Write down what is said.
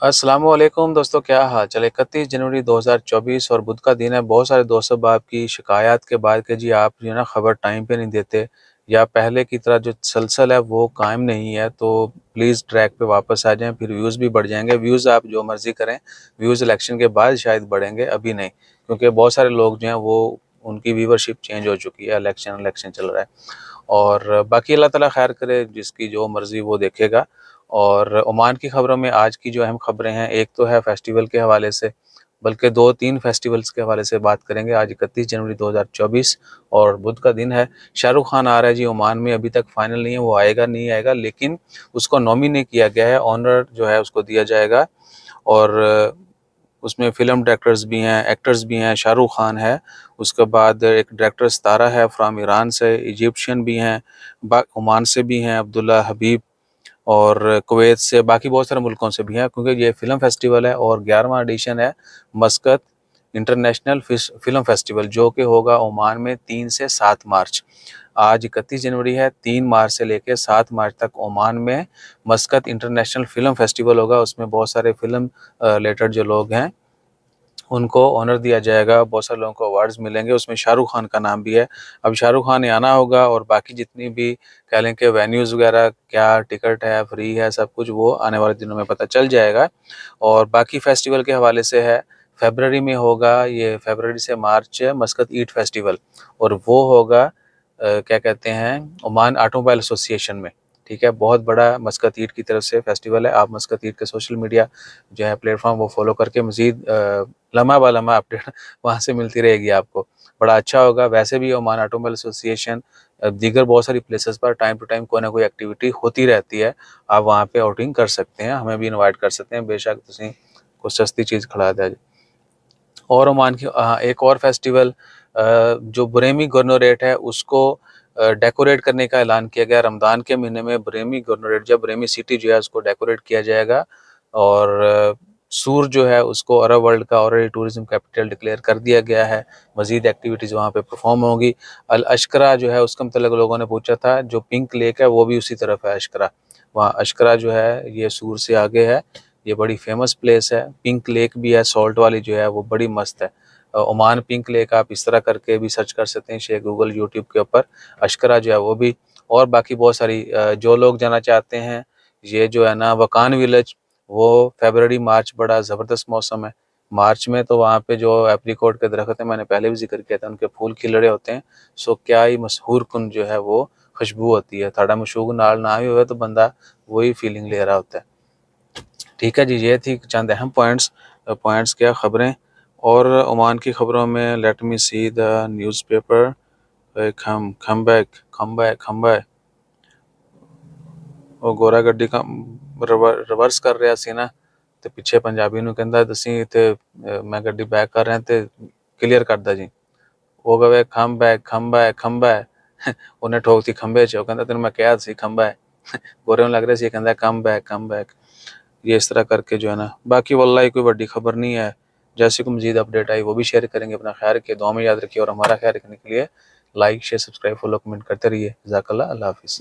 अस्सलाम वालेकुम दोस्तों, क्या हाल चाल है। 31 जनवरी 2024 और बुध का दिन है। बहुत सारे दोस्तों आपकी शिकायत के बाद कि जी आप जो है ना खबर टाइम पे नहीं देते या पहले की तरह जो तसलसल है वो कायम नहीं है, तो प्लीज़ ट्रैक पे वापस आ जाएं, फिर व्यूज़ भी बढ़ जाएंगे। व्यूज़ आप जो मर्ज़ी करें, व्यूज़ इलेक्शन के बाद शायद बढ़ेंगे, अभी नहीं, क्योंकि बहुत सारे लोग जो हैं वो उनकी व्यूवरशिप चेंज हो चुकी है। इलेक्शन चल रहा है और बाकी अल्लाह ताला खैर करे, जिसकी जो मर्ज़ी वो देखेगा। और ओमान की खबरों में आज की जो अहम खबरें हैं, एक तो है फेस्टिवल के हवाले से, बल्कि 2-3 फेस्टिवल्स के हवाले से बात करेंगे। आज 31 जनवरी 2024 और बुध का दिन है। शाहरुख खान आ रहा है जी ओमान में, अभी तक फाइनल नहीं है वो आएगा नहीं आएगा, लेकिन उसको नॉमिनेट किया गया है, ऑनर जो है उसको दिया जाएगा। और उसमें फ़िल्म डायरेक्टर्स भी हैं, एक्टर्स भी हैं, शाहरुख खान है, उसके बाद एक डायरेक्टर सितारा है फ्रॉम ईरान से, इजिप्शियन भी हैं, ओमान से भी हैं अब्दुल्ला हबीब, और कुवैत से, बाकी बहुत सारे मुल्कों से भी हैं, क्योंकि ये फ़िल्म फेस्टिवल है और 11वां एडिशन है मस्कत इंटरनेशनल फ़िल्म फेस्टिवल, जो कि होगा ओमान में 3 से 7 मार्च। आज 31 जनवरी है, 3 मार्च से लेकर 7 मार्च तक ओमान में मस्कत इंटरनेशनल फ़िल्म फेस्टिवल होगा। उसमें बहुत सारे फ़िल्म रिलेटेड जो लोग हैं उनको ऑनर दिया जाएगा, बहुत सारे लोगों को अवार्ड्स मिलेंगे, उसमें शाहरुख खान का नाम भी है। अब शाहरुख खान ने आना होगा और बाकी जितनी भी कह लें कि वेन्यूज़ वगैरह, क्या टिकट है, फ्री है, सब कुछ वो आने वाले दिनों में पता चल जाएगा। और बाकी फेस्टिवल के हवाले से है, फ़रवरी में होगा, ये फ़रवरी से मार्च है मस्कत ईद फेस्टिवल, और वो होगा क्या कहते हैं, ओमान ऑटोमोबाइल एसोसिएशन में। ठीक है, बहुत बड़ा मस्कत ईद की तरफ से फेस्टिवल है। आप मस्कत ईद के सोशल मीडिया जो है प्लेटफॉर्म वो फॉलो करके मज़ीद लम्हा ब लम्हा अपडेट वहाँ से मिलती रहेगी आपको। बड़ा अच्छा होगा। वैसे भी ओमान ऑटोमोबाइल एसोसिएशन दीगर बहुत सारी प्लेसेस पर टाइम टू टाइम कोई ना कोई एक्टिविटी होती रहती है। आप वहाँ पे आउटिंग कर सकते हैं, हमें भी इनवाइट कर सकते हैं, बेशक तुसीं कुछ सस्ती चीज़ खिला दिया जाए। और ओमान की एक और फेस्टिवल जो बुरेमी गवर्नरेट है उसको डेकोरेट करने का ऐलान किया गया। रमज़ान के महीने में बुरेमी गवर्नरेट, जब बुरेमी सिटी जो है उसको डेकोरेट किया जाएगा, और सूर जो है उसको अरब वर्ल्ड का ऑलरेडी टूरिज्म कैपिटल डिक्लेयर कर दिया गया है। मज़ीद एक्टिविटीज़ वहाँ पे परफॉर्म होंगी। अल अश्करा जो है उसके मतलब लोगों ने पूछा था, जो पिंक लेक है वो भी उसी तरफ है अश्करा। वहाँ अश्करा जो है ये सूर से आगे है, ये बड़ी फेमस प्लेस है। पिंक लेक भी है, सॉल्ट वाली जो है वो बड़ी मस्त है। ओमान पिंक लेक आप इस तरह करके भी सर्च कर सकते हैं शेख गूगल यूट्यूब के ऊपर। अश्करा जो है वो भी, और बाकी बहुत सारी जो लोग जाना चाहते हैं, ये जो है ना वकान विलेज, वो फरवरी मार्च बड़ा ज़बरदस्त मौसम है। मार्च में तो वहाँ पे जो एप्रिकॉट के दरख्त हैं, मैंने पहले भी जिक्र किया था, उनके फूल खिल रहे होते हैं। सो क्या ही मशहूर कुन जो है वो खुशबू होती है। थोड़ा मशहूर नाल ना भी हुए तो बंदा वही फीलिंग ले रहा होता है। ठीक है जी, ये थी चंद अहम पॉइंट्स क्या ख़बरें। और ओमान की ख़बरों में let me see the newspaper. खम बैक ਉਹ ਗੋਰਾ ਗੱਡੀ ਰਿਵਰਸ ਕਰ ਰਿਹਾ ਸੀ ਨਾ, ਤੇ ਪਿੱਛੇ ਪੰਜਾਬੀ ਨੂੰ ਕਹਿੰਦਾ ਤੁਸੀਂ ਇੱਥੇ ਮੈਂ ਗੱਡੀ ਬੈਕ ਕਰ ਰਿਹਾ ਤੇ ਕਲੀਅਰ ਕਰਦਾ ਜੀ। ਉਹ ਕਹੇ ਖੰਭਾ ਹੈ ਉਹਨੇ ਠੋਕਤੀ ਖੰਭੇ 'ਚ। ਉਹ ਕਹਿੰਦਾ ਤੈਨੂੰ ਮੈਂ ਕਿਹਾ ਸੀ ਖੰਭਾ ਹੈ। ਗੋਰੇ ਨੂੰ ਲੱਗ ਰਿਹਾ ਸੀ, ਇਹ ਕਹਿੰਦਾ कम बैक। ये इस तरह करके जो है ना, बाकी वल्लाही कोई बड़ी खबर नहीं है। जैसे कोई मजीद अपडेट आई वो भी शेयर करेंगे। अपना ख्याल रखिए, दुआ में याद रखिए, और हमारा ख्याल रखने के लिए like share subscribe follow comment करते रहिए। जज़ाकल्लाह, अल्लाह हाफिज़।